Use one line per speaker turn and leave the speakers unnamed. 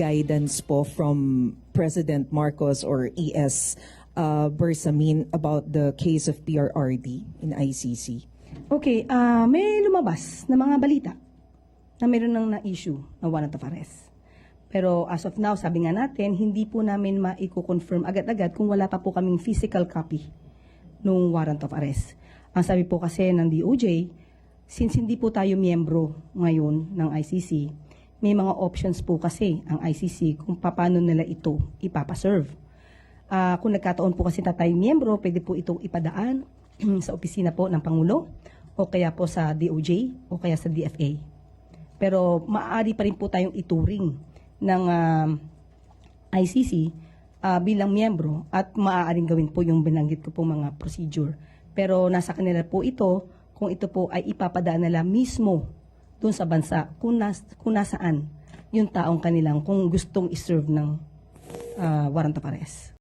guidance po from President Marcos or ES Bersamin about the case of PRRD in ICC?
Okay, may lumabas na mga balita na mayroon nang na-issue na warrant of arrest. Pero as of now, sabi nga natin, hindi po namin maiko-confirm agad-agad kung wala pa po kaming physical copy nung warrant of arrest. Ang sabi po kasi ng DOJ, since hindi po tayo miyembro ngayon ng ICC, may mga options po kasi ang ICC kung paano nila ito ipapaserve. Kung nagkataon po kasi na tayo miyembro, pwede po itong ipadaan sa opisina po ng Pangulo o kaya po sa DOJ o kaya sa DFA. Pero maaari pa rin po tayong ituring ng ICC bilang miyembro at maaaring gawin po yung binanggit ko po mga procedure. Pero nasa kanila po ito kung ito po ay ipapadaan nila mismo doon sa bansa kung nasaan yung taong kanilang kung gustong iserve ng warrant of arrest.